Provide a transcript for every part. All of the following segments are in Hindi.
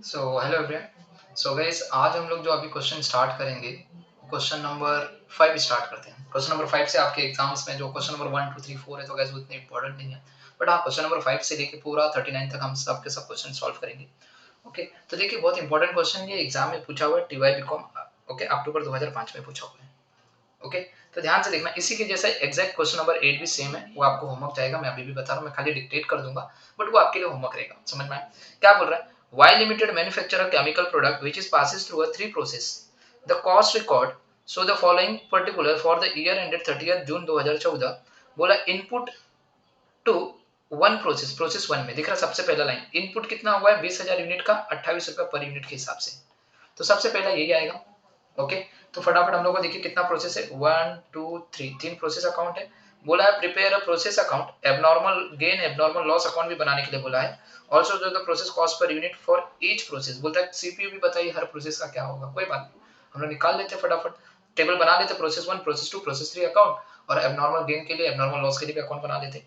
So hello everyone. So guys, आज हम लोग जो अभी क्वेश्चन स्टार्ट करेंगे, क्वेश्चन नंबर 5 स्टार्ट करते हैं। क्वेश्चन नंबर 5 से आपके एग्जाम्स में जो क्वेश्चन नंबर 1 2 3 4 है तो गाइस वो इतने इंपॉर्टेंट नहीं है, बट हाँ क्वेश्चन नंबर 5 से लेके पूरा 39 तक हम सब के सब क्वेश्चन सॉल्व करेंगे। ओके, तो देखिए बहुत इंपॉर्टेंट क्वेश्चन ये एग्जाम में पूछा हुआ है, टीवाई बीकॉम। ओके, अक्टूबर 2005 में पूछा हुआ है। ओके, तो ध्यान से देखना, इसी के जैसा एग्जैक्ट क्वेश्चन नंबर 8 भी सेम है, वो आपको होमवर्क जाएगा। मैं अभी भी बता रहा हूँ, मैं खाली डिक्टेट कर दूंगा, बट वो आपके लिए होमवर्क रहेगा। समझ में आया क्या बोल रहा है? Why Limited manufacture a chemical product which is passes through a three process? The cost record so the following particular for the year ended 30th June 2014। बोला input to one process, process one में दिख रहा सबसे पहला लाइन, इनपुट कितना हुआ है 20,000 यूनिट का, 28 रुपए पर यूनिट के हिसाब से। तो सबसे पहला यही आएगा। ओके, तो फटाफट हम लोग को देखिए कितना प्रोसेस है, 1 2 3, तीन प्रोसेस अकाउंट है। बोला है prepare a process account, abnormal gain abnormal loss account भी बनाने के लिए बोला है। ऑल्सो जो the process cost per unit for each process, बोलता है सीपीयू भी बताइए हर प्रोसेस का क्या होगा। कोई बात नहीं, हम लोग निकाल लेते फटाफट, टेबल बना लेते, process one process two process three account, और एबनॉर्मल गेन के लिए एबनॉर्मल लॉस के लिए भी अकाउंट बना लेते।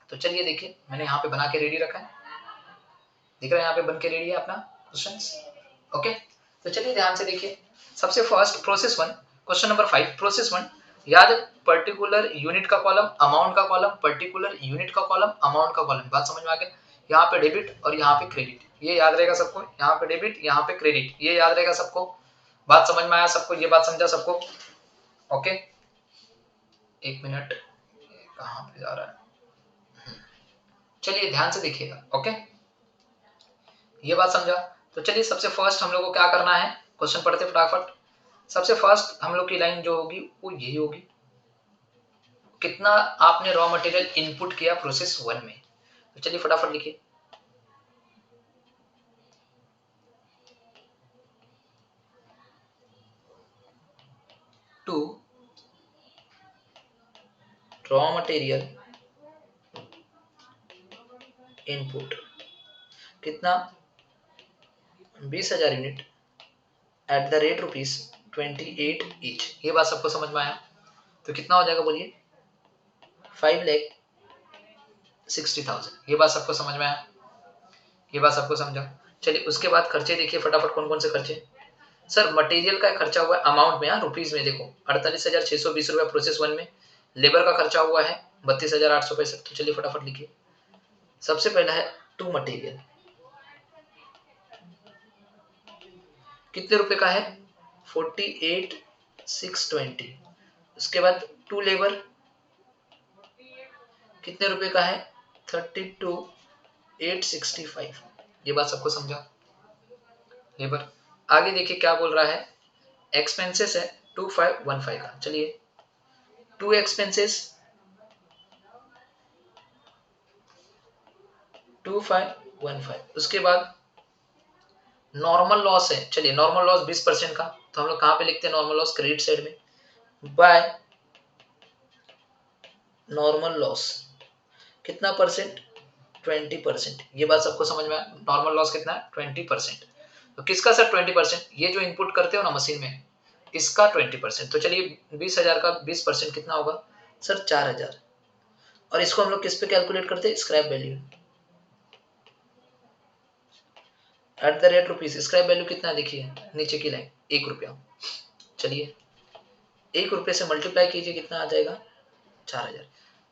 तो चलिए देखिए, मैंने यहाँ पे बना के रेडी रखा है, दिख रहा है यहाँ पे बन के रेडी है अपना क्वेश्चन। ओके, तो चलिए ध्यान से देखिए। सबसे first process one, question number 5 process one. याद, पर्टिकुलर यूनिट का कॉलम, अमाउंट का कॉलम, पर्टिकुलर यूनिट का कॉलम, अमाउंट का कॉलम। बात समझ में आ गया? यहाँ पे डेबिट और यहाँ पे क्रेडिट, ये याद रहेगा सबको। यहाँ पे डेबिट, यहाँ पे क्रेडिट, ये याद रहेगा सबको। बात समझ में आया सबको? ये बात समझा सबको? ओके, एक मिनट, कहाँ पे जा रहा है? चलिए ध्यान से देखिएगा। ओके, ये बात समझा? तो चलिए सबसे फर्स्ट हम लोग को क्या करना है, क्वेश्चन पढ़ते फटाफट। सबसे फर्स्ट हम लोग की लाइन जो होगी वो यही होगी, कितना आपने रॉ मटेरियल इनपुट किया प्रोसेस वन में। तो चलिए फटाफट लिखिए, टू रॉ मटेरियल इनपुट कितना, 20,000 unit at the rate ₹28 each. ये बात सबको समझ में आया? तो कितना हो जाएगा बोलिए, 5,60,000। ये बात सबको समझ में आया? ये बात सबको समझा? चलिए उसके बाद खर्चे देखिए फटाफट, कौन कौन से खर्चे। सर मटेरियल का खर्चा हुआ है अमाउंट में, रुपीज में देखो 48,620 रुपया प्रोसेस वन में। लेबर का खर्चा हुआ है 32,865। तो चलिए फटाफट लिखिए। सबसे पहला है टू मटेरियल, कितने रुपए का है, 48,620। उसके बाद टू लेबर, कितने रुपए का है, 32,865। ये बात सबको समझा? लेबर। आगे देखिए क्या बोल रहा है, एक्सपेंसेस है 2515 का। चलिए टू एक्सपेंसेस 2515। उसके बाद नॉर्मल लॉस है, चलिए नॉर्मल लॉस 20% का, तो हम लोग कहाँ पे लिखते हैं नॉर्मल लॉस, क्रेडिट साइड में, बाय नॉर्मल लॉस कितना परसेंट, 20%। ये बात सबको समझ में आया? नॉर्मल लॉस कितना है, 20%। तो किसका सर 20%? ये जो इनपुट करते हो ना मशीन में, इसका 20%। तो चलिए 20,000 का 20% कितना होगा सर, 4,000। और इसको हम लोग किस पे कैलकुलेट करते हैं, scrap value at the rate rupees. Scrap value कितना देखिए नीचे की लाइन, 1 रुपया। चलिए 1 रुपये से मल्टीप्लाई कीजिए, कितना आ जाएगा, 4,000।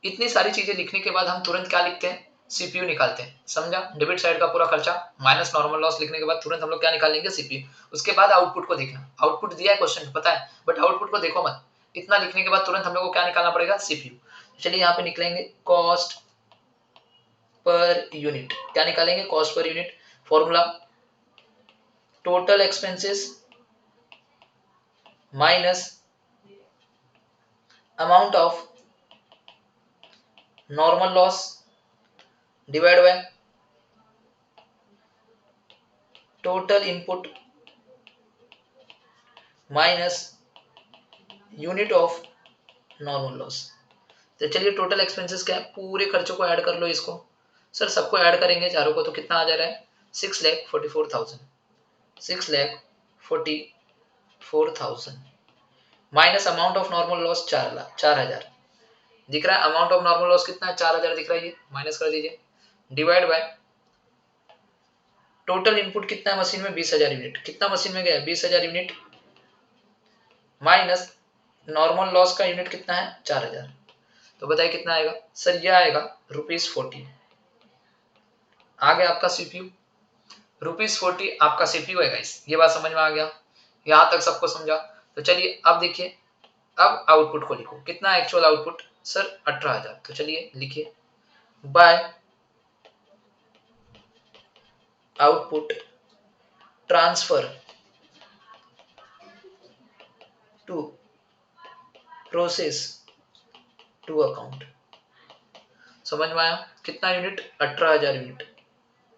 इतनी सारी चीजें लिखने के बाद हम तुरंत क्या लिखते हैं, सीपीयू निकालते हैं। समझा? डेबिट साइड का पूरा खर्चा माइनस नॉर्मल लॉस लिखने के बाद तुरंत हम लोग क्या निकाल लेंगे, सीपीयू। उसके बाद आउटपुट को देखना, आउटपुट दिया है क्वेश्चन पता है, बट आउटपुट को देखो मत। इतना लिखने के बाद तुरंत हम लोग को क्या निकालना पड़ेगा, सीपीयू। चलिए यहाँ पे निकलेंगे कॉस्ट पर यूनिट, क्या निकालेंगे, cost per unit. Formula total expenses minus amount of normal loss divide by total input minus unit of normal loss. तो चलिए टोटल एक्सपेंसेस क्या है, पूरे खर्चों को ऐड कर लो इसको। सर सबको ऐड करेंगे चारों को, तो कितना आ जा रहा है, 6,44,000। 6,44,000 minus amount of normal loss 4,000। दिख रहा है अमाउंट ऑफ नॉर्मल लॉस कितना है, 4,000 दिख रहा है, ये माइनस कर दीजिए, डिवाइड बाय टोटल इनपुट कितना है मशीन में 20,000 यूनिट, कितना मशीन में गया 20,000 यूनिट, माइनस नॉर्मल लॉस का यूनिट कितना है 4,000, तो बताइए कितना आएगा सर, ये आएगा ₹40। आ गया आपका सीपीयू, ₹40 आपका सीपीयू है गाइस, ये बात समझ में आ गया, यहां तक सबको समझा। तो चलिए अब देखिए, अब आउटपुट को लिखो, कितना एक्चुअल आउटपुट सर 18,000, तो चलिए लिखिए by output transfer to process two account. समझ में आया, कितना यूनिट 18,000 यूनिट,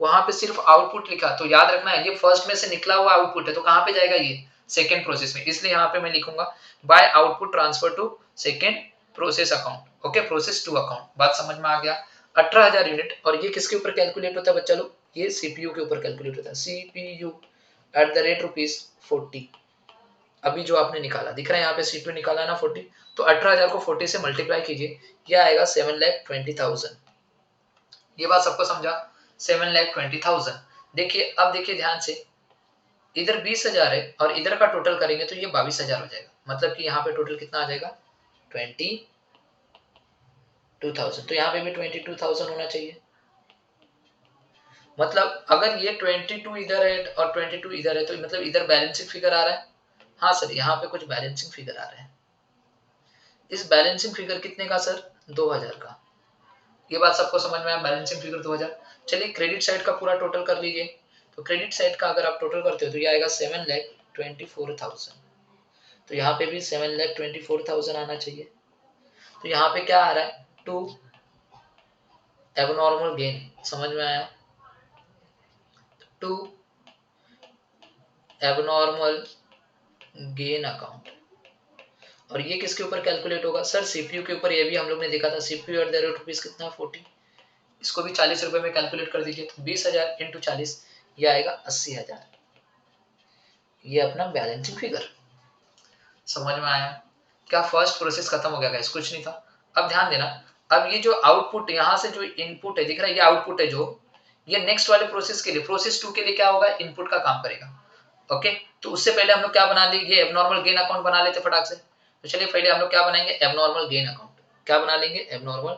वहां पे सिर्फ आउटपुट लिखा, तो याद रखना है ये फर्स्ट में से निकला हुआ आउटपुट है, तो कहां पे जाएगा ये सेकेंड प्रोसेस में, इसलिए यहाँ पे मैं लिखूंगा by output transfer to second process account. Okay, process two account, बात समझ में आ गया। 18,000 यूनिट, और ये किसके ऊपर कैलकुलेट होता है बच्चा लोग, ये सीपीयू के ऊपर कैलकुलेट होता है, CPU एट द रेट ₹40। अभी जो आपने निकाला दिख रहा है यहाँ पे सीपीयू निकाला ना 40, तो 18,000 को 40 से मल्टीप्लाई कीजिए, यह आएगा 7,20,000। ये बात सबको समझा, 7,20,000। देखिए अब देखिए ध्यान से, इधर 20,000 है और इधर का टोटल करेंगे तो ये 22,000 हो जाएगा, मतलब कि यहाँ पे टोटल कितना आ जाएगा 22,000, तो यहाँ पे भी 22,000 होना चाहिए। मतलब अगर ये 22 इधर है और 22 इधर है, तो मतलब इधर बैलेंसिंग फिगर आ रहा है। हाँ सर, यहाँ पे कुछ बैलेंसिंग फिगर आ रहा है, इस बैलेंसिंग फिगर कितने का सर 2,000 का, ये बात सबको समझ में आया, बैलेंसिंग फिगर 2,000। चलिए क्रेडिट साइड का पूरा टोटल कर लीजिए, तो क्रेडिट साइड का अगर आप टोटल करते हो तो ये आएगा 7,24,000, तो यहाँ पे भी 7,24,000 आना चाहिए। तो यहाँ पे क्या आ रहा है, टू एबनॉर्मल गेन, समझ में आया, टू एबनॉर्मल गेन अकाउंट, और ये किसके ऊपर कैलकुलेट होगा सर, सीपीयू के ऊपर, ये भी हम लोग ने देखा था, CPU at the rate rupees कितना 40, इसको भी 40 रुपए में कैलकुलेट कर दीजिए, तो 20,000 इंटू 40, ये आएगा 80,000, ये अपना बैलेंसिंग फिगर। समझ में आया, क्या फर्स्ट प्रोसेस खत्म हो गया गाइस, कुछ नहीं था। अब ध्यान देना, अब ये जो आउटपुट यहाँ से जो इनपुट है दिख रहा है, ये आउटपुट है, जो ये नेक्स्ट वाले प्रोसेस के लिए, प्रोसेस 2 के लिए क्या होगा, इनपुट का काम करेगा। ओके, तो उससे पहले हम लोग क्या बना लेंगे, ये एबनॉर्मल गेन अकाउंट बना लेते फटाक से। तो चलिए पहले हम लोग क्या बनाएंगे, एबनॉर्मल गेन अकाउंट, क्या बना लेंगे, एबनॉर्मल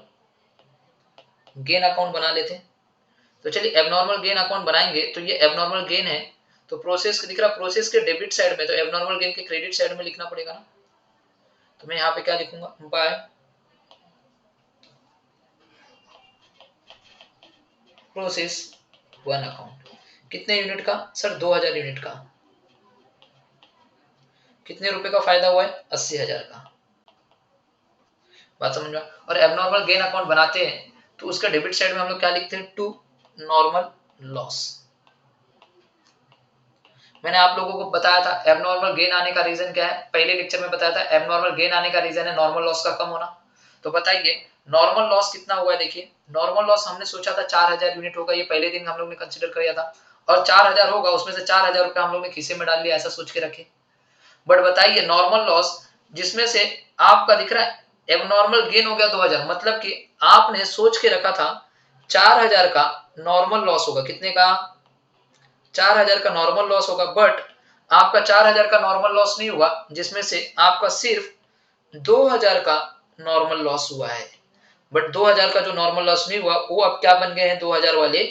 गेन अकाउंट बना लेते हैं। तो चलिए एबनॉर्मल गेन अकाउंट बनाएंगे, तो ये एबनॉर्मल गेन है, तो प्रोसेस दिख रहा, प्रोसेस के डेबिट साइड में, तो एबनॉर्मल गेन के क्रेडिट साइड में लिखना पड़ेगा ना, तो मैं यहाँ पे क्या लिखूंगा, बाय प्रोसेस 1 अकाउंट, कितने यूनिट का सर 2,000 यूनिट का, कितने रुपए का फायदा हुआ है 80,000 का, बात समझ में। और एबनॉर्मल गेन अकाउंट बनाते हैं तो उसका डेबिट साइड में हम लोग क्या लिखते हैं, टू नॉर्मल लॉस। मैंने आप लोगों को बताया था एबनॉर्मल गेन आने का रीजन क्या है, पहले लेक्चर में बताया था, एबनॉर्मल गेन आने का रीजन है नॉर्मल लॉस का कम होना। तो बताइए नॉर्मल लॉस कितना हुआ है, देखिए नॉर्मल लॉस हमने सोचा था 4,000 यूनिट होगा, ये पहले दिन हम लोग ने कंसीडर किया था, और 4,000 होगा, उसमें से 4,000 रुपए हम लोग ने खीसे में डाल लिया, ऐसा सोच के रखे। बट बताइए नॉर्मल लॉस जिसमें से आपका दिख रहा है एबनॉर्मल गेन हो गया 2,000, मतलब कि आपने सोच के रखा था 4,000 का नॉर्मल लॉस होगा, कितने का 4,000 का नॉर्मल लॉस होगा, बट आपका 4,000 का नॉर्मल लॉस नहीं हुआ, जिसमें से आपका सिर्फ 2,000 का नॉर्मल लॉस हुआ है। बट 2,000 का जो नॉर्मल लॉस नहीं हुआ, वो अब क्या बन गए हैं 2,000 वाले,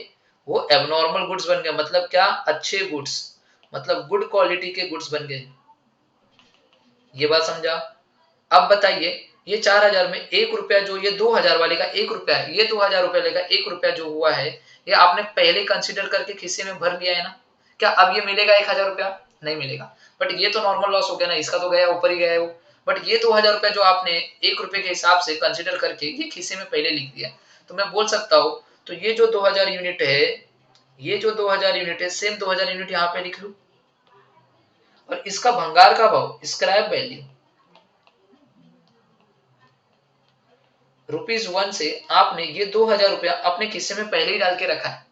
वो एबनॉर्मल गुड्स बन गए, मतलब क्या, अच्छे गुड्स, मतलब गुड क्वालिटी के गुड्स बन गए, ये बात समझा। अब बताइए ये 4,000 में 1 रुपया, जो ये 2,000 वाले का 1 रुपया है, ये 2,000 रुपया लेगा, 1 रुपया जो हुआ है ये आपने पहले कंसीडर करके खिस्से में भर लिया है ना, क्या अब ये मिलेगा 1,000 रुपया, नहीं मिलेगा, बट ये तो नॉर्मल लॉस हो गया ना, इसका तो गया ऊपर ही गया है वो, बट ये 2,000 रुपया जो आपने 1 रुपये के हिसाब से कंसीडर करके ये खिस्से में पहले लिख दिया, तो मैं बोल सकता हूँ तो ये जो 2,000 यूनिट है, ये जो 2,000 यूनिट है, सेम 2,000 यूनिट यहाँ पे लिख लू, और इसका भंगार का भाव, स्क्रैप वैल्यू ₹1 से आपने ये 2,000 रुपया अपने खिस्से में पहले ही डाल के रखा है,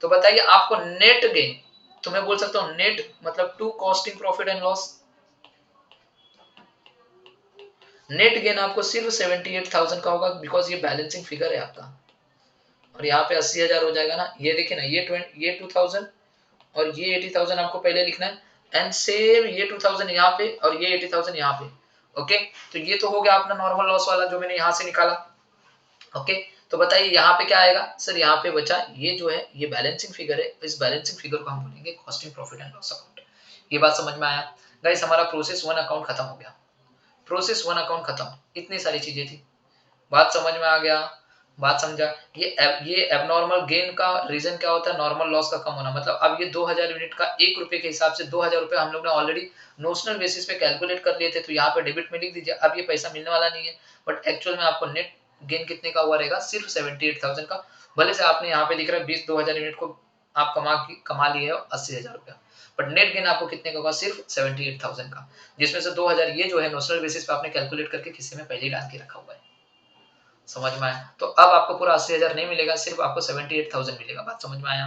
तो बताइए आपको नेट गेन, तो मैं बोल सकता हूं नेट मतलब to costing profit and loss, net gain आपको सिर्फ 78,000 का होगा, बिकॉज ये बैलेंसिंग फिगर है आपका, और यहाँ पे 80,000 हो जाएगा ना, ये देखिए ना, ये 2,000 और ये 80,000 आपको पहले लिखना है, एंड सेम ये 2000 यहाँ पे और ये 80,000 यहाँ पे। ओके, तो ये तो हो गया अपना नॉर्मल लॉस वाला जो मैंने यहाँ से निकाला। ओके, तो बताइए यहाँ पे क्या आएगा सर, यहाँ पे बचा ये जो है ये बैलेंसिंग फिगर है, इस बैलेंसिंग फिगर को हम बोलेंगे costing profit and loss account. ये बात समझ में आया गाइस? हमारा प्रोसेस 1 अकाउंट खत्म हो गया, प्रोसेस 1 अकाउंट खत्म, इतनी सारी चीजें थी, बात समझ में आ गया? बात समझा? ये एबनॉर्मल गेन का रीजन क्या होता है? नॉर्मल लॉस का कम होना। मतलब अब ये 2000 यूनिट का 1 रुपए के हिसाब से 2000 रुपए हम लोग ने ऑलरेडी नोशनल बेसिस पे कैलकुलेट कर लिए थे, तो यहाँ पे डेबिट में लिख दीजिए। अब ये पैसा मिलने वाला नहीं है, बट एक्चुअल में आपको नेट गेन कितने का हुआ रहेगा? सिर्फ 78,000 का। भले से आपने यहाँ पे लिख रहा है 20,000 यूनिट को आप कमा लिए हो 80,000 रुपया, बट नेट गेन आपको कितने का होगा? सिर्फ 78,000 का, जिसमें से 2000 ये जो है नोशनल बेसिस पे आपने कैलकुलेट करके किसी में पहले ही डाल के रखा हुआ है। समझ में आया? तो अब आपको पूरा 80,000 नहीं मिलेगा, सिर्फ आपको 78,000 मिलेगा। बात समझ में आया?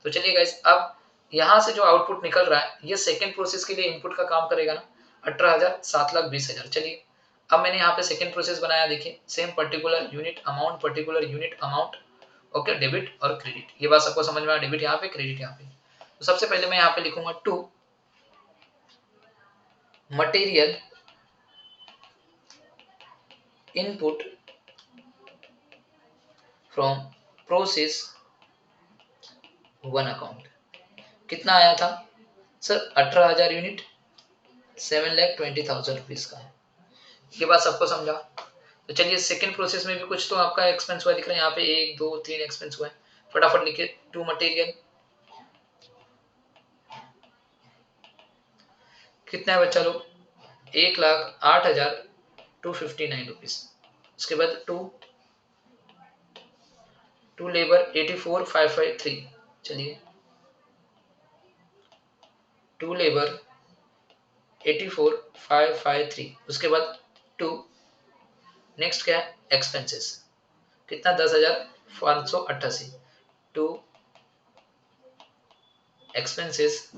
तो चलिए गाइस, अब यहाँ से जो आउटपुट निकल रहा है ये सेकंड प्रोसेस के लिए इनपुट का काम करेगा ना, 18,000, 7,20,000। चलिए अब मैंने यहाँ पे सेकंड प्रोसेस बनाया, देखिए same particular unit amount, particular unit amount, okay, debit और क्रेडिट। ये बात सबको समझ में आया? डेबिट यहाँ पे, क्रेडिट यहाँ पे। तो सबसे पहले मैं यहाँ पे लिखूंगा to material input from process 1 account. कितना आया था सर? 18,000 यूनिट, 7,20,000 रुपीज का है। ये बात सबको समझा? तो चलिए सेकंड प्रोसेस में भी कुछ तो आपका एक्सपेंस हुआ दिख रहा है, यहाँ पे 1 2 3 एक्सपेंस हुआ है। फटाफट लिखिए, टू मटेरियल कितना है बच्चा लोग? 1,08,259 रुपीज। उसके बाद टू लेबर 84,553। चलिए टू लेबर 84,553। उसके बाद टू नेक्स्ट क्या है? एक्सपेंसेस कितना? 10,588। To expenses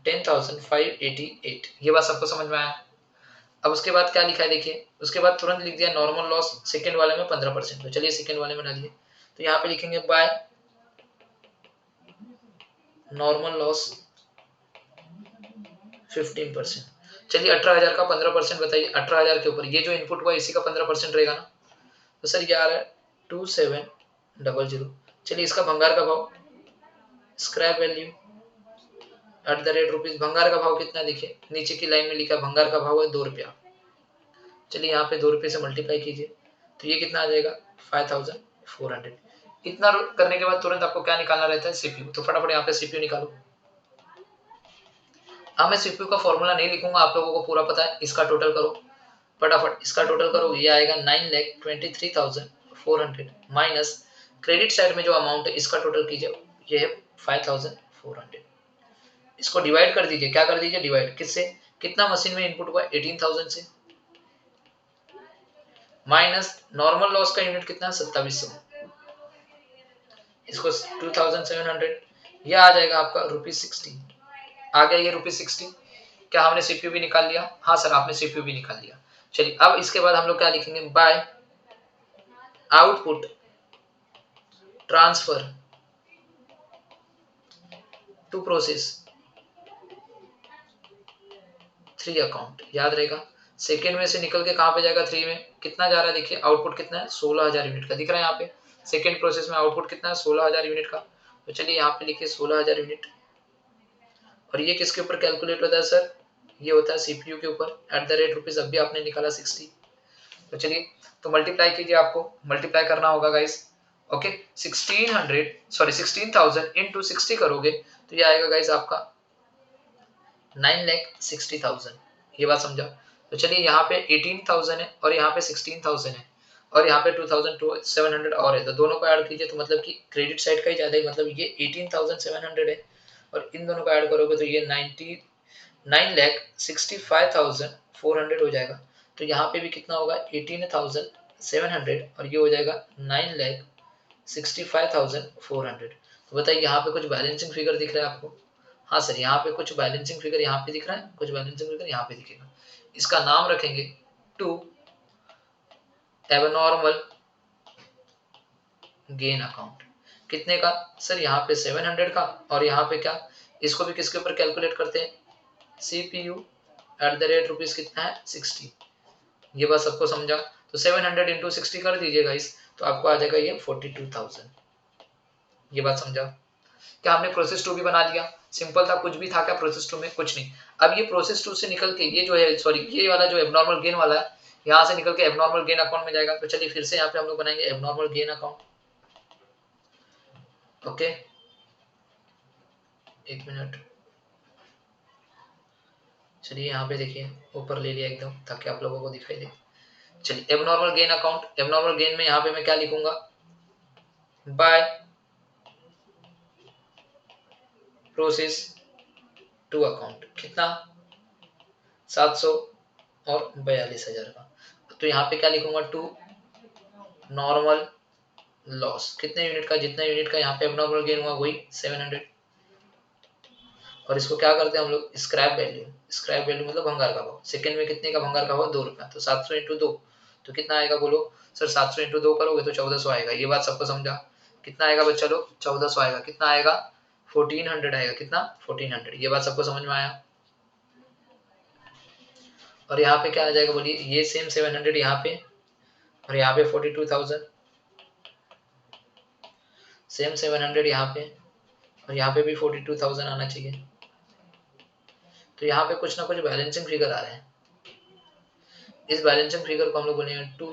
10,588। ये बात सबको समझ में आया? अब उसके बाद क्या लिखा है देखिए, उसके बाद तुरंत लिख दिया नॉर्मल लॉस सेकंड वाले में 15%। तो चलिए सेकंड वाले में डालिए, तो यहाँ पे लिखेंगे बाय नॉर्मल लॉस 15%। चलिए 18,000 का 15% बताइए, 18,000 के ऊपर ये जो इनपुट हुआ इसी का 15% रहेगा ना। तो सर ये आ रहा है 2700। चलिए इसका भंगार का भाव, स्क्रैप वैल्यू @ भंगार का भाव कितना देखिए, नीचे की लाइन में लिखा भंगार का भाव है 2 रुपया। चलिए यहाँ पे 2 रुपये से मल्टीप्लाई कीजिए, तो ये कितना आ जाएगा? 5,400। इतना करने के बाद तुरंत आपको क्या निकालना रहता है? सीपीयू। तो फटाफट यहाँ पे सीपीयू निकालो। अब मैं सीपीयू का फॉर्मूला नहीं लिखूंगा, आप लोगों को पूरा पता है। इसका टोटल करो फटाफट, इसका टोटल करो, ये आएगा 9,23,400 माइनस क्रेडिट साइड में जो अमाउंट है इसका टोटल कीजिए, ये है 5,400। इसको डिवाइड कर दीजिए, क्या कर दीजिए? डिवाइड किससे? कितना मशीन में इनपुट हुआ? 18,000 से, माइनस नॉर्मल लॉस का यूनिट कितना? 2700, इसको 2,700, यह आ जाएगा आपका ₹60। आ गया ये ₹60। क्या हमने सीपीयू भी निकाल लिया? हाँ सर आपने सीपीयू भी निकाल लिया। चलिए अब इसके बाद हम लोग क्या लिखेंगे? By output transfer to process 3 account. याद रहेगा, सेकेंड में से निकल के कहां पे जाएगा? 3 में। कितना जा रहा है देखिए, आउटपुट कितना है? 16,000 यूनिट का दिख रहा है यहाँ पे। सेकेंड प्रोसेस में आउटपुट कितना है? 16,000 यूनिट का। तो चलिए यहाँ पे लिखिए 16,000 यूनिट। और ये किसके ऊपर कैलकुलेट होता है सर? ये होता है सीपीयू के ऊपर, @ अब भी आपने निकाला 60। तो चलिए तो मल्टीप्लाई कीजिए, आपको मल्टीप्लाई करना होगा गाइस। ओके, 16,000 इंटू 60 करोगे तो ये आएगा गाइस आपका 9,60,000। ये बात समझा? तो चलिए यहाँ पे 18,000 है और यहाँ पे 16,000 है और यहाँ पे 2,700 और है, तो दोनों को ऐड कीजिए तो मतलब कि क्रेडिट साइड का ही ज्यादा है, मतलब ये 18,700 है और इन दोनों को ऐड करोगे तो ये 9,65,400 हो जाएगा। तो यहाँ पे भी कितना होगा? 18,700 और ये हो जाएगा 9,65,400। तो बताइए यहाँ पे कुछ बैलेंसिंग फिगर दिख रहा है आपको? हाँ सर यहाँ पे कुछ बैलेंसिंग फिगर यहाँ पे दिख रहा है, कुछ बैलेंसिंग फिगर यहाँ पे दिखेगा। इसका नाम रखेंगे टू एबनॉर्मल गेन अकाउंट। कितने का सर, यहाँ पे 700 का, और यहाँ पे क्या, इसको भी किसके ऊपर कैलकुलेट करते हैं, CPU at the rate rupees कितना है 60। ये बात सबको समझा, तो 700 इंटू 60 कर दीजिए गाइस, तो आपको आ जाएगा ये 42,000। ये बात समझा। क्या हमने प्रोसेस 2 भी बना लिया, सिंपल था, कुछ भी था क्या प्रोसेस 2 में, कुछ नहीं। अब ये प्रोसेस 2 से निकल के ये जो है, सॉरी ये वाला जो एबनॉर्मल गेन वाला है, यहाँ से निकल के एबनॉर्मल गेन अकाउंट में जाएगा। तो चलिए फिर से यहाँ पे हम लोग बनाएंगे एबनॉर्मल गेन अकाउंट। ओके, एक मिनट, चलिए यहाँ पे देखिए ऊपर ले लिया एकदम ताकि आप लोगों को दिखाई दे। चलिए abnormal gain account, abnormal gain में यहाँ पे मैं क्या लिखूंगा, बाय प्रोसेस 2 अकाउंट, कितना 700 और 42,000 का। तो यहाँ पे क्या लिखूंगा, 2 नॉर्मल लॉस, कितने यूनिट का, जितना यूनिट का यहाँ पे एबनॉर्मल गेन हुआ वही 700। और इसको क्या करते हैं हम लोग, स्क्रैप वैल्यू, स्क्रैप वैल्यू मतलब भंगार का भाव। सेकंड में कितने का भंगार का भाव, 2 रुपया, तो 700 इंटू 2 तो कितना आएगा बोलो सर, 700 इंटू 2 करोगे तो 1400 आएगा। ये बात सबको समझा, कितना आएगा बच्चा लोग, 1400 आएगा। कितना आएगा, 1400 आएगा, कितना 1400। ये बात सबको समझ में आया। और यहाँ पे क्या आ जाएगा बोलिए, ये सेम 700 यहाँ पे, और यहाँ पे 42,000, सेम 700 यहाँ पे, और यहाँ पे भी 42,000 आना चाहिए। तो यहाँ पे कुछ ना कुछ बैलेंसिंग फिगर आ रहे हैं। इस बैलेंसिंग फिगर को हम लोग बोलेंगे to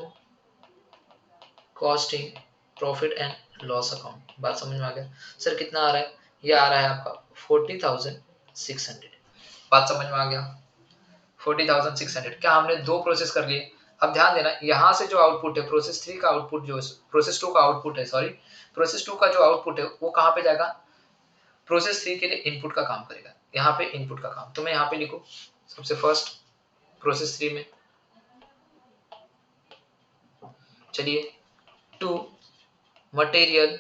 costing profit and loss account. बात समझ में आ गया सर, कितना आ रहा है, ये आ रहा है आपका 40,600। बात समझ में आ गया, 40,600। क्या हमने 2 प्रोसेस कर लिए। अब ध्यान देना, यहाँ से जो आउटपुट है प्रोसेस 3 का आउटपुट, जो प्रोसेस 2 का आउटपुट है, सॉरी प्रोसेस 2 का जो आउटपुट है वो कहाँ पे जाएगा, प्रोसेस 3 के लिए इनपुट का काम करेगा। यहाँ पे इनपुट का काम, तो मैं यहाँ पे लिखूं सबसे फर्स्ट प्रोसेस 3 में, चलिए to material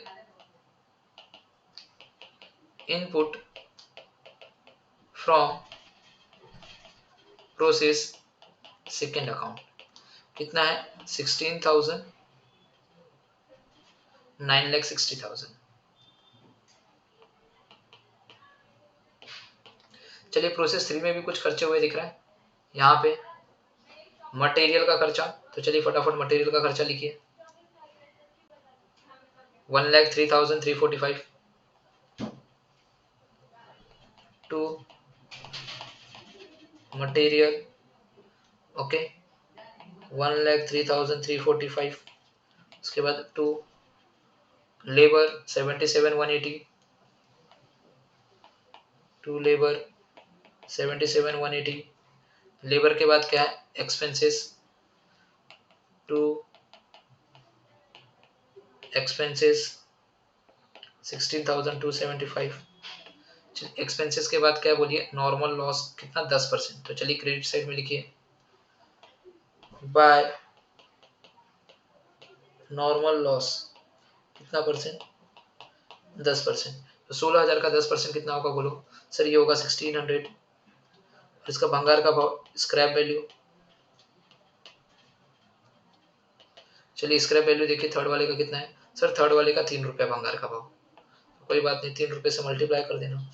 input from process second account, कितना है 16,000, 9,60,000। चलिए प्रोसेस 3 में भी कुछ खर्चे हुए दिख रहा है यहाँ पे, मटेरियल का खर्चा, तो चलिए फटाफट मटेरियल का खर्चा लिखिए, 1,03,345 टू मटेरियल, ओके 1,03,345। उसके बाद to labour 77,180, to labour 77,180। Labour के बाद क्या है, एक्सपेंसेस, टू एक्सपेंसेस 16,275। एक्सपेंसेस के बाद क्या बोलिए, नॉर्मल लॉस कितना 10%, तो चलिए क्रेडिट साइड में लिखिए बाय नॉर्मल लॉस कितना परसेंट, 10%। तो 16,000 का 10% कितना होगा बोलो सर, ये होगा 1600। इसका भंगार का भाव, स्क्रैप वैल्यू, चलिए स्क्रैप वैल्यू देखिए थर्ड वाले का कितना है सर, थर्ड वाले का 3 रुपया भंगार का भाव, तो कोई बात नहीं 3 रुपये से मल्टीप्लाई कर देना।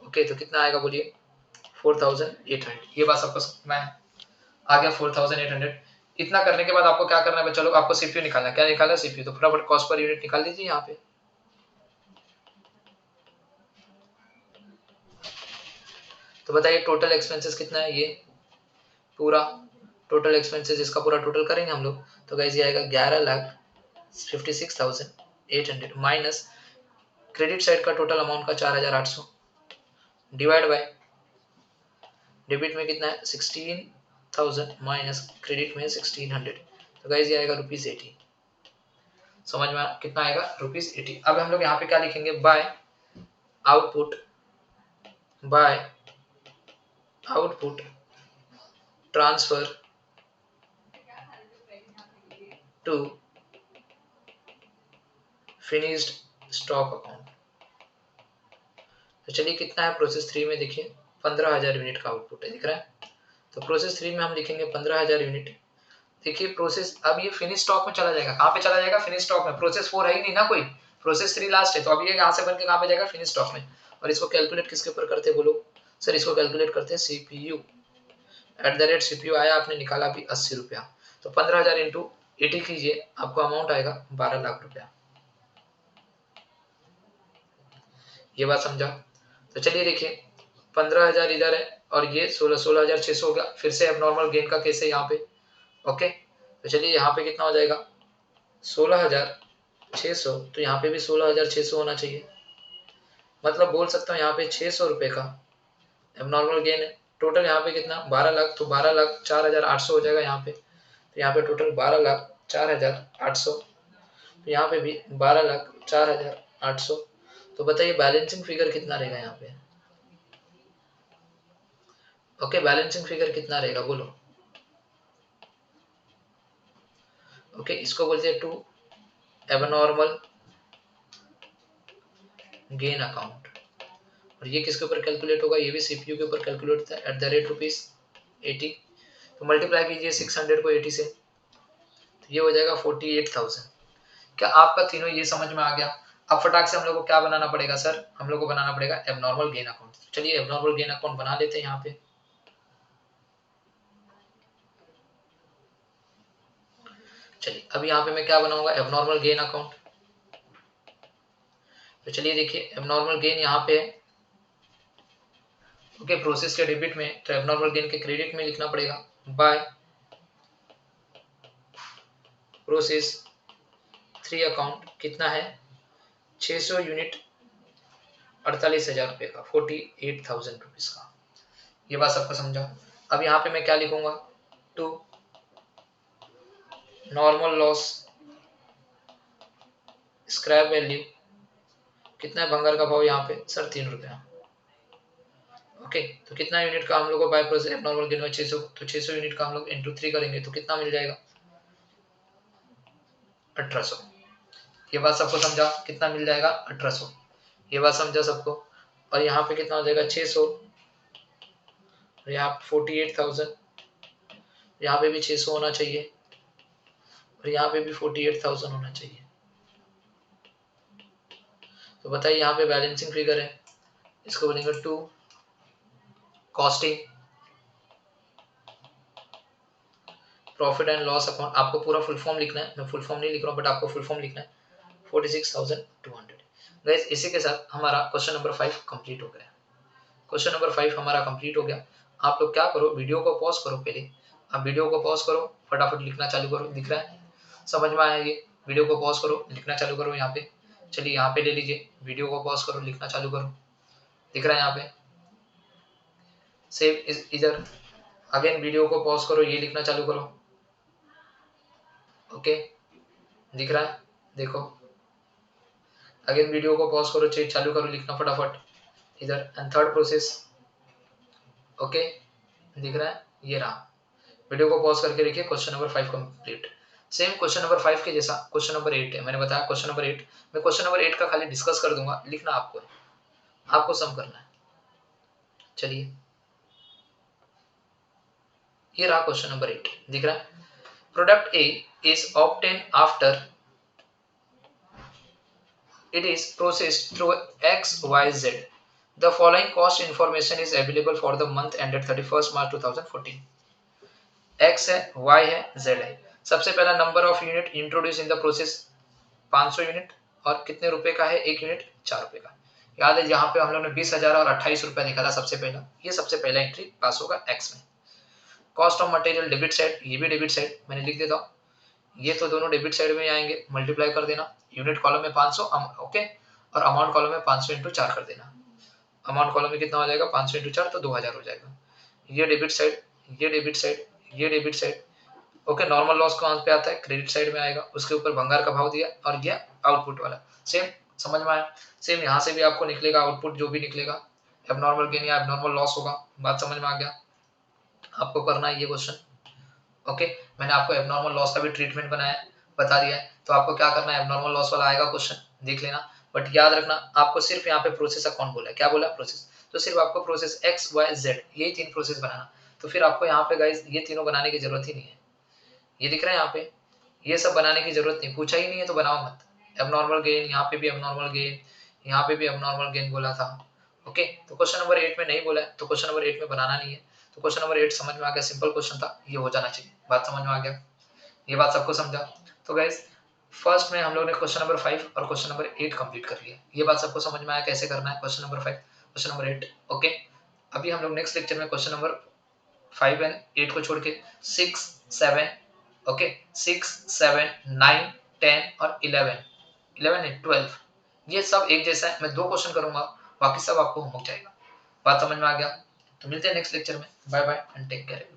ओके, तो कितना आएगा बोलिए 4,800। ये बात सबको समझ में आ गया, 4,800। इतना करने के बाद आपको क्या करना है बच्चा लोग, आपको सीपीयू निकालना है। क्या निकालना है, सीपीयू। तो फटाफट कॉस्ट पर यूनिट निकाल दीजिए यहाँ पे। तो बताइए टोटल एक्सपेंसेस कितना है, ये पूरा टोटल एक्सपेंसेस, इसका पूरा टोटल करेंगे हम लोग, तो गाइस ये आएगा 11,56,800 माइनस क्रेडिट साइड का टोटल अमाउंट का 4,800 डिवाइड बाय डेबिट में कितना है 16,000 माइनस क्रेडिट में 1,600, तो गाइस ये आएगा ₹80। समझ में कितना आएगा, ₹80। अब हम लोग यहाँ पे क्या लिखेंगे, by output, by output transfer to finished stock account. तो चलिए कितना है प्रोसेस 3 में, देखिए 15,000 यूनिट का आउटपुट है, दिख रहा है। तो प्रोसेस 3 में हम लिखेंगे 15,000 यूनिट। देखिए प्रोसेस, अब ये फिनिश स्टॉक में चला जाएगा, कहाँ पे चला जाएगा, फिनिश स्टॉक में। प्रोसेस 4 है ही नहीं ना कोई, प्रोसेस 3 लास्ट है, तो अब ये यहाँ से बन के कहाँ पे जाएगा, फिनिश स्टॉक में। और इसको कैलकुलेट किसके ऊपर करते हैं बोलो सर, इसको कैलकुलेट करते हैं CPU @CPU आया, आपने निकाला भी 80 रुपया, तो 15,000 इंटू 80 कीजिए, आपको अमाउंट आएगा 12 लाख रुपया। ये बात समझा? तो चलिए देखिए 15,000 इधर है और ये 16,600 हो गया। फिर से अब नॉर्मल गेन का केस है यहाँ पे। ओके, तो चलिए यहाँ पे कितना हो जाएगा 16,600, तो यहाँ पे भी 16,600 होना चाहिए। मतलब बोल सकता हूँ यहाँ पे 600 रुपए का अब नॉर्मल गेन है। टोटल यहाँ पे कितना 12 लाख, तो 12,04,800 हो जाएगा यहाँ पे। तो यहाँ पे टोटल 12,04,800, तो यहाँ पे भी 12,04,800। तो बताइए बैलेंसिंग फिगर कितना रहेगा यहाँ पे? ओके, बैलेंसिंग फिगर कितना रहेगा बोलो? ओके, इसको बोलते हैं टू एबनॉर्मल गेन अकाउंट। और ये किसके ऊपर कैलकुलेट होगा? ये भी सीपीयू के ऊपर कैलकुलेट होता है @80। तो मल्टीप्लाई कीजिए 600 को 80 से, तो ये हो जाएगा 48,000। क्या आपका तीनों ये समझ में आ गया? अब फटाक से हम लोग को क्या बनाना पड़ेगा सर? हम लोग को बनाना पड़ेगा एबनॉर्मल गेन अकाउंट। चलिए एबनॉर्मल गेन अकाउंट बना लेते हैं यहाँ पे। चलिए अब यहाँ पे मैं क्या बनाऊंगा, एबनॉर्मल गेन अकाउंट। तो चलिए देखिए एबनॉर्मल गेन यहाँ पे है। ओके, प्रोसेस के डेबिट में, तो एबनॉर्मल गेन के क्रेडिट में लिखना पड़ेगा बाय प्रोसेस 3 अकाउंट। कितना है 600 यूनिट 48,000 रुपए का, 48,000 रुपीज का। ये बात सबको समझा? अब यहाँ पे मैं क्या लिखूंगा, to normal loss scrap value. कितना है भंगार का भाव यहाँ पे सर 3 रुपया। ओके, तो कितना यूनिट का हम लोग को बाय प्रोसेस एबनॉर्मल गेन में 600, तो 600 यूनिट का हम लोग इंटू 3 करेंगे तो कितना मिल जाएगा 1800। ये बात सबको समझा? कितना मिल जाएगा 1800। ये बात समझा सबको? और यहाँ पे कितना हो जाएगा 600, और यहाँ 48,000, यहाँ पे भी 600 होना चाहिए, और यहाँ पे भी 48,000 होना चाहिए। तो बताइए यहाँ पे बैलेंसिंग फिगर है, इसको बोलेंगे to costing profit and loss account. आपको पूरा फुल फॉर्म लिखना है, मैं फुल फॉर्म नहीं लिख रहा हूँ बट आपको फुल फॉर्म लिखना है 46,200। गाइस इसी के साथ हमारा क्वेश्चन नंबर 5 कंप्लीट हो गया। क्वेश्चन नंबर 5 हमारा कंप्लीट हो गया। आप लोग क्या करो, वीडियो को पॉज करो, पहले आप वीडियो को पॉज करो, फटाफट लिखना चालू करो। दिख रहा है, समझ में आया? ये वीडियो को पॉज करो, लिखना चालू करो यहाँ पे। चलिए यहाँ पे ले लीजिए, वीडियो को पॉज करो, लिखना चालू करो। दिख रहा है यहाँ पे, सेव इधर अगेन वीडियो को पॉज करो, ये लिखना चालू करो। ओके, दिख रहा है, देखो अगेन वीडियो को पॉज करो, चेक चालू करो, लिखना फटाफट इधर। एंड थर्ड प्रोसेस, ओके दिख रहा है, ये रहा। वीडियो को पॉज करके देखिए, question number 5 complete. Same question number 5 के जैसा क्वेश्चन नंबर 8 है। मैंने बताया क्वेश्चन नंबर 8, मैं क्वेश्चन नंबर 8 का खाली डिस्कस कर दूंगा, लिखना आपको है, आपको सम करना है। चलिए ये रहा क्वेश्चन नंबर 8, दिख रहा है। Product A is obtain after it is processed through XYZ. The following cost information is available for the month ended 31st March 2014. X है, Y है, Z है। सबसे पहला number of unit introduce in the process 500 unit, और कितने रुपए का है एक यूनिट, 4 रुपए का। याद है यहाँ पे हम लोग ने 20,000 और 28 रुपया लिखा था सबसे पहला, ये सबसे पहला एंट्री पास होगा एक्स में। Cost of material debit side, ये भी डेबिट साइड मैंने लिख देता हूँ, ये तो दोनों डेबिट साइड में आएंगे, मल्टीप्लाई कर देना। यूनिट कॉलम में 500, ओके, और अमाउंट कॉलम में 500 इंटू 4 कर देना। अमाउंट कॉलम में कितना हो जाएगा 500 इंटू 4, तो 2000 हो जाएगा। ये डेबिट साइड, ये डेबिट साइड, ये debit side. Okay, normal loss कहाँ पे आता है, क्रेडिट साइड में आएगा, उसके ऊपर भंगार का भाव दिया, और ये आउटपुट वाला सेम। समझ में आया? सेम यहाँ से भी आपको निकलेगा आउटपुट, जो भी निकलेगा एबनॉर्मल गेन या एबनॉर्मल लॉस होगा। बात समझ में आ गया? आपको करना है ये क्वेश्चन। ओके, मैंने आपको एबनॉर्मल लॉस का भी ट्रीटमेंट बनाया है, बता दिया है, तो आपको क्या करना है, एबनॉर्मल लॉस वाला आएगा क्वेश्चन, देख लेना। बट याद रखना, आपको सिर्फ यहाँ पे प्रोसेस अकाउंट बोला है, क्या बोला प्रोसेस, तो सिर्फ आपको प्रोसेस एक्स वाई जेड यही 3 प्रोसेस बनाना। तो फिर आपको यहाँ पे गाइस ये तीनों बनाने की जरूरत ही नहीं है। ये दिख रहा है यहाँ पे, ये सब बनाने की जरूरत नहीं, पूछा ही नहीं है तो बनाओ मत। एबनॉर्मल गेन, यहाँ पे भी एबनॉर्मल गेन, यहाँ पे भी एबनॉर्मल गेन बोला था। ओके, तो क्वेश्चन नंबर 8 में नहीं बोला है, तो क्वेश्चन नंबर 8 में बनाना नहीं है। तो क्वेश्चन नंबर 8 समझ में आ गया, सिंपल क्वेश्चन था, ये हो जाना चाहिए। बात समझ में आ गया, ये बात सबको समझा। तो गाइस फर्स्ट में हम लोग ने क्वेश्चन नंबर 5 और क्वेश्चन नंबर 8 कंप्लीट कर लिया। ये बात सबको समझ में आया कैसे करना है question number 5, question number 8। Okay, अभी हम लोग नेक्स्ट लेक्चर में क्वेश्चन नंबर 5 एंड 8 को छोड़ के 6, 7, ओके 6, 7, 9, 10 और 11, 11 नहीं 12, ये सब एक जैसा है। मैं 2 क्वेश्चन करूंगा, बाकी सब आपको होमवर्क जाएगा। बात समझ में आ गया? तो मिलते हैं नेक्स्ट लेक्चर में। Bye bye and take care.